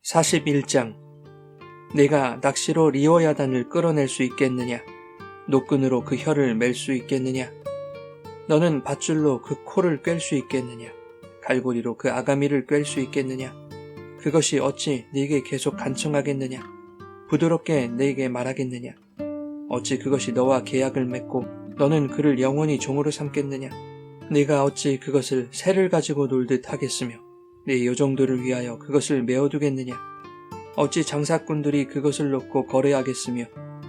41장. 내가 낚시로 리워야단을 끌어낼 수 있겠느냐? 노끈으로 그 혀를 맬 수 있겠느냐? 너는 밧줄로 그 코를 꿰 수 있겠느냐? 갈고리로 그 아가미를 꿰 수 있겠느냐? 그것이 어찌 네게 계속 간청하겠느냐? 부드럽게 네게 말하겠느냐? 어찌 그것이 너와 계약을 맺고 너는 그를 영원히 종으로 삼겠느냐? 네가 어찌 그것을 새를 가지고 놀듯 하겠으며 네 요정들을 위하여 그것을 메어두겠느냐? 어찌 장사꾼들이 그것을 놓고 거래하겠으며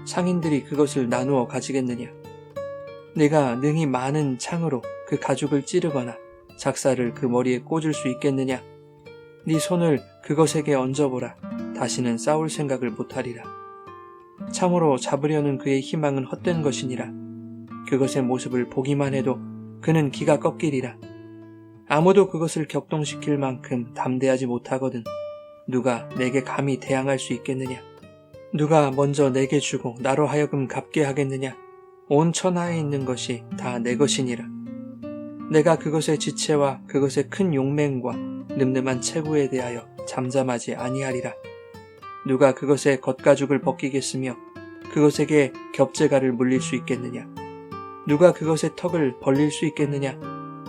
상인들이 그것을 나누어 가지겠느냐? 네가 능히 많은 창으로 그 가죽을 찌르거나 작사를 그 머리에 꽂을 수 있겠느냐? 네 손을 그것에게 얹어보라. 다시는 싸울 생각을 못하리라. 참으로 잡으려는 그의 희망은 헛된 것이니라. 그것의 모습을 보기만 해도 그는 기가 꺾이리라. 아무도 그것을 격동시킬 만큼 담대하지 못하거든 누가 내게 감히 대항할 수 있겠느냐? 누가 먼저 내게 주고 나로 하여금 갚게 하겠느냐? 온 천하에 있는 것이 다 내 것이니라. 내가 그것의 지체와 그것의 큰 용맹과 늠름한 체구에 대하여 잠잠하지 아니하리라. 누가 그것의 겉가죽을 벗기겠으며 그것에게 겹재가를 물릴 수 있겠느냐? 누가 그것의 턱을 벌릴 수 있겠느냐?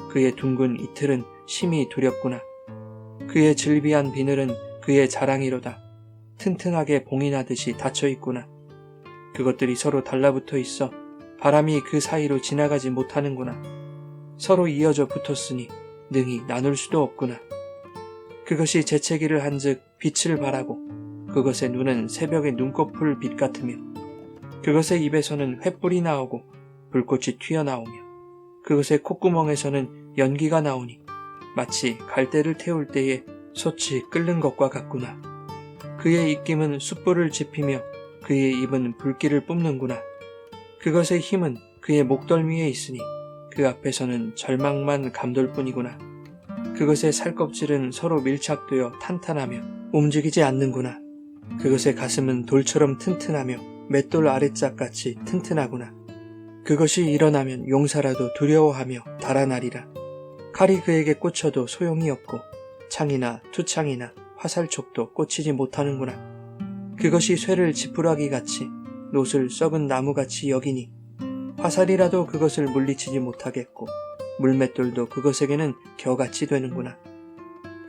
그의 둥근 이틀은 심히 두렵구나. 그의 질비한 비늘은 그의 자랑이로다. 튼튼하게 봉인하듯이 닫혀있구나. 그것들이 서로 달라붙어 있어 바람이 그 사이로 지나가지 못하는구나. 서로 이어져 붙었으니 능히 나눌 수도 없구나. 그것이 재채기를 한즉 빛을 발하고 그것의 눈은 새벽의 눈꺼풀 빛 같으며 그것의 입에서는 횃불이 나오고 불꽃이 튀어나오며 그것의 콧구멍에서는 연기가 나오니 마치 갈대를 태울 때에 솥이 끓는 것과 같구나. 그의 입김은 숯불을 지피며 그의 입은 불길을 뿜는구나. 그것의 힘은 그의 목덜미에 있으니 그 앞에서는 절망만 감돌 뿐이구나. 그것의 살껍질은 서로 밀착되어 탄탄하며 움직이지 않는구나. 그것의 가슴은 돌처럼 튼튼하며 맷돌 아래짝같이 튼튼하구나. 그것이 일어나면 용사라도 두려워하며 달아나리라. 칼이 그에게 꽂혀도 소용이 없고 창이나 투창이나 화살촉도 꽂히지 못하는구나. 그것이 쇠를 지푸라기같이 놋을 썩은 나무같이 여기니 화살이라도 그것을 물리치지 못하겠고 물맷돌도 그것에게는 겨같이 되는구나.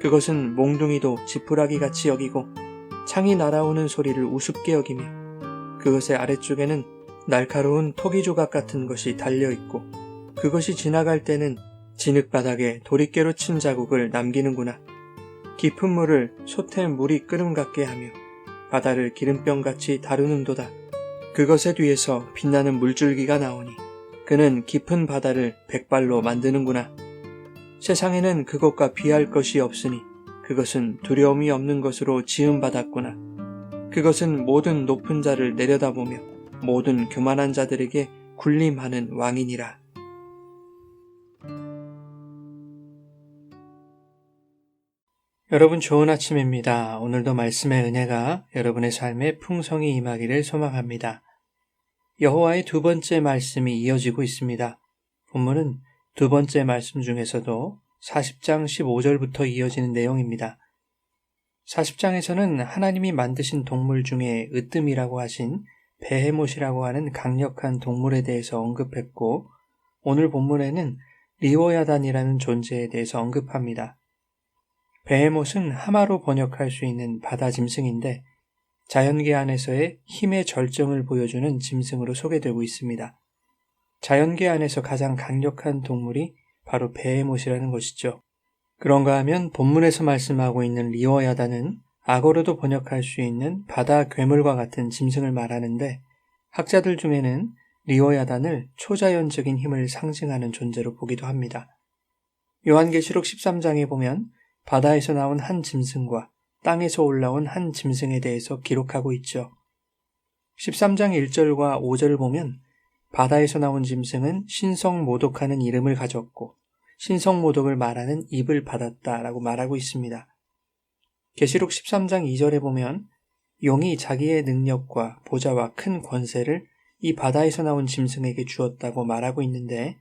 그것은 몽둥이도 지푸라기같이 여기고 창이 날아오는 소리를 우습게 여기며 그것의 아래쪽에는 날카로운 토기 조각 같은 것이 달려있고 그것이 지나갈 때는 진흙바닥에 도리깨로 친 자국을 남기는구나. 깊은 물을 솥에 물이 끓음 같게 하며 바다를 기름병같이 다루는도다. 그것의 뒤에서 빛나는 물줄기가 나오니 그는 깊은 바다를 백발로 만드는구나. 세상에는 그것과 비할 것이 없으니 그것은 두려움이 없는 것으로 지음받았구나. 그것은 모든 높은 자를 내려다보며 모든 교만한 자들에게 군림하는 왕이니라. 여러분 좋은 아침입니다. 오늘도 말씀의 은혜가 여러분의 삶에 풍성히 임하기를 소망합니다. 여호와의 두 번째 말씀이 이어지고 있습니다. 본문은 두 번째 말씀 중에서도 40장 15절부터 이어지는 내용입니다. 40장에서는 하나님이 만드신 동물 중에 으뜸이라고 하신 베헤못이라고 하는 강력한 동물에 대해서 언급했고 오늘 본문에는 리워야단이라는 존재에 대해서 언급합니다. 베헤못은 하마로 번역할 수 있는 바다 짐승인데 자연계 안에서의 힘의 절정을 보여주는 짐승으로 소개되고 있습니다. 자연계 안에서 가장 강력한 동물이 바로 베헤못이라는 것이죠. 그런가 하면 본문에서 말씀하고 있는 리워야단은 악어로도 번역할 수 있는 바다 괴물과 같은 짐승을 말하는데 학자들 중에는 리워야단을 초자연적인 힘을 상징하는 존재로 보기도 합니다. 요한계시록 13장에 보면 바다에서 나온 한 짐승과 땅에서 올라온 한 짐승에 대해서 기록하고 있죠. 13장 1절과 5절을 보면 바다에서 나온 짐승은 신성모독하는 이름을 가졌고 신성모독을 말하는 입을 받았다라고 말하고 있습니다. 계시록 13장 2절에 보면 용이 자기의 능력과 보좌와 큰 권세를 이 바다에서 나온 짐승에게 주었다고 말하고 있는데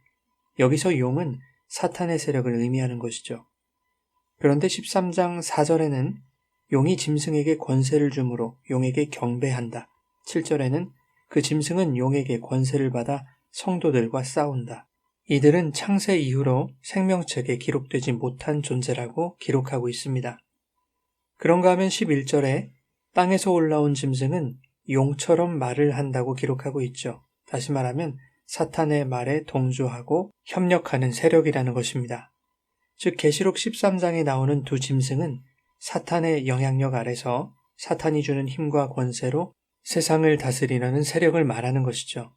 여기서 용은 사탄의 세력을 의미하는 것이죠. 그런데 13장 4절에는 용이 짐승에게 권세를 주므로 용에게 경배한다. 7절에는 그 짐승은 용에게 권세를 받아 성도들과 싸운다. 이들은 창세 이후로 생명책에 기록되지 못한 존재라고 기록하고 있습니다. 그런가 하면 11절에 땅에서 올라온 짐승은 용처럼 말을 한다고 기록하고 있죠. 다시 말하면 사탄의 말에 동조하고 협력하는 세력이라는 것입니다. 즉 계시록 13장에 나오는 두 짐승은 사탄의 영향력 아래서 사탄이 주는 힘과 권세로 세상을 다스리려는 세력을 말하는 것이죠.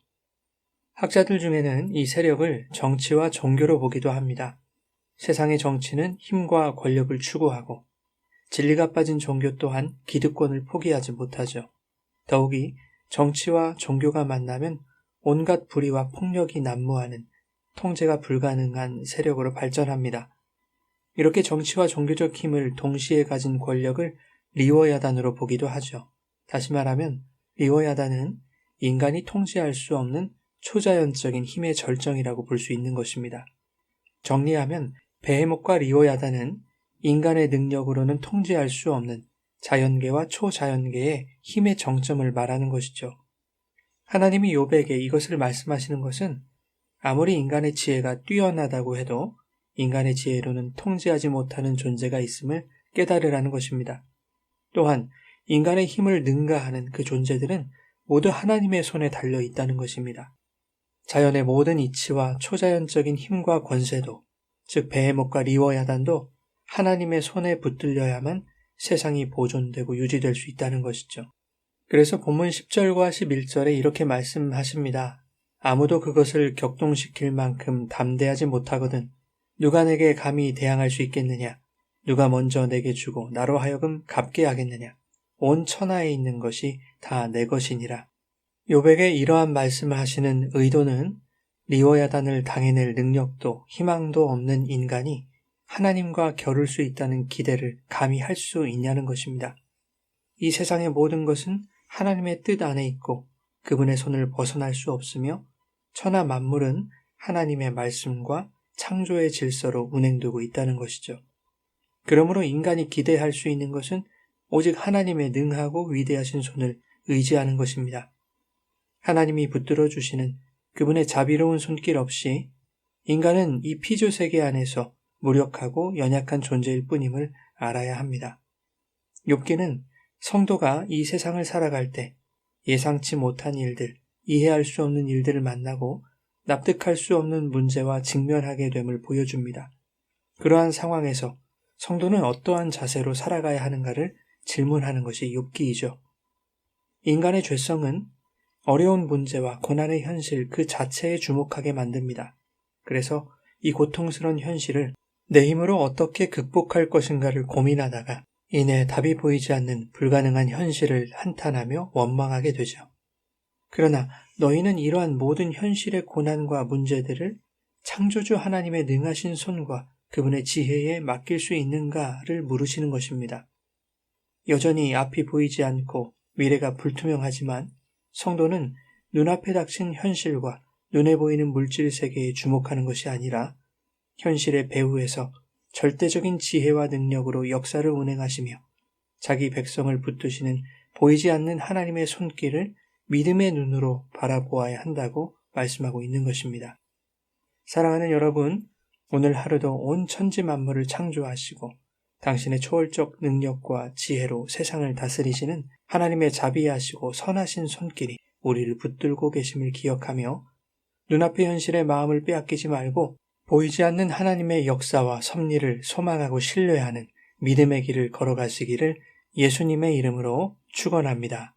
학자들 중에는 이 세력을 정치와 종교로 보기도 합니다. 세상의 정치는 힘과 권력을 추구하고 진리가 빠진 종교 또한 기득권을 포기하지 못하죠. 더욱이 정치와 종교가 만나면 온갖 불의와 폭력이 난무하는 통제가 불가능한 세력으로 발전합니다. 이렇게 정치와 종교적 힘을 동시에 가진 권력을 리워야단으로 보기도 하죠. 다시 말하면 리워야단은 인간이 통제할 수 없는 초자연적인 힘의 절정이라고 볼 수 있는 것입니다. 정리하면 베헤못과 리워야단은 인간의 능력으로는 통제할 수 없는 자연계와 초자연계의 힘의 정점을 말하는 것이죠. 하나님이 욥에게 이것을 말씀하시는 것은 아무리 인간의 지혜가 뛰어나다고 해도 인간의 지혜로는 통제하지 못하는 존재가 있음을 깨달으라는 것입니다. 또한 인간의 힘을 능가하는 그 존재들은 모두 하나님의 손에 달려 있다는 것입니다. 자연의 모든 이치와 초자연적인 힘과 권세도, 즉 베헤못과 리워야단도 하나님의 손에 붙들려야만 세상이 보존되고 유지될 수 있다는 것이죠. 그래서 본문 10절과 11절에 이렇게 말씀하십니다. 아무도 그것을 격동시킬 만큼 담대하지 못하거든 누가 내게 감히 대항할 수 있겠느냐? 누가 먼저 내게 주고 나로 하여금 갚게 하겠느냐? 온 천하에 있는 것이 다 내 것이니라. 욥에게 이러한 말씀을 하시는 의도는 리워야단을 당해낼 능력도 희망도 없는 인간이 하나님과 겨룰 수 있다는 기대를 감히 할 수 있냐는 것입니다. 이 세상의 모든 것은 하나님의 뜻 안에 있고 그분의 손을 벗어날 수 없으며 천하 만물은 하나님의 말씀과 창조의 질서로 운행되고 있다는 것이죠. 그러므로 인간이 기대할 수 있는 것은 오직 하나님의 능하고 위대하신 손을 의지하는 것입니다. 하나님이 붙들어 주시는 그분의 자비로운 손길 없이 인간은 이 피조 세계 안에서 무력하고 연약한 존재일 뿐임을 알아야 합니다. 욥기는 성도가 이 세상을 살아갈 때 예상치 못한 일들, 이해할 수 없는 일들을 만나고 납득할 수 없는 문제와 직면하게 됨을 보여줍니다. 그러한 상황에서 성도는 어떠한 자세로 살아가야 하는가를 질문하는 것이 욥기이죠. 인간의 죄성은 어려운 문제와 고난의 현실 그 자체에 주목하게 만듭니다. 그래서 이 고통스러운 현실을 내 힘으로 어떻게 극복할 것인가를 고민하다가 이내 답이 보이지 않는 불가능한 현실을 한탄하며 원망하게 되죠. 그러나 너희는 이러한 모든 현실의 고난과 문제들을 창조주 하나님의 능하신 손과 그분의 지혜에 맡길 수 있는가를 물으시는 것입니다. 여전히 앞이 보이지 않고 미래가 불투명하지만 성도는 눈앞에 닥친 현실과 눈에 보이는 물질 세계에 주목하는 것이 아니라 현실의 배후에서 절대적인 지혜와 능력으로 역사를 운행하시며 자기 백성을 붙드시는 보이지 않는 하나님의 손길을 믿음의 눈으로 바라보아야 한다고 말씀하고 있는 것입니다. 사랑하는 여러분, 오늘 하루도 온 천지 만물을 창조하시고 당신의 초월적 능력과 지혜로 세상을 다스리시는 하나님의 자비하시고 선하신 손길이 우리를 붙들고 계심을 기억하며 눈앞의 현실에 마음을 빼앗기지 말고 보이지 않는 하나님의 역사와 섭리를 소망하고 신뢰하는 믿음의 길을 걸어가시기를 예수님의 이름으로 축원합니다.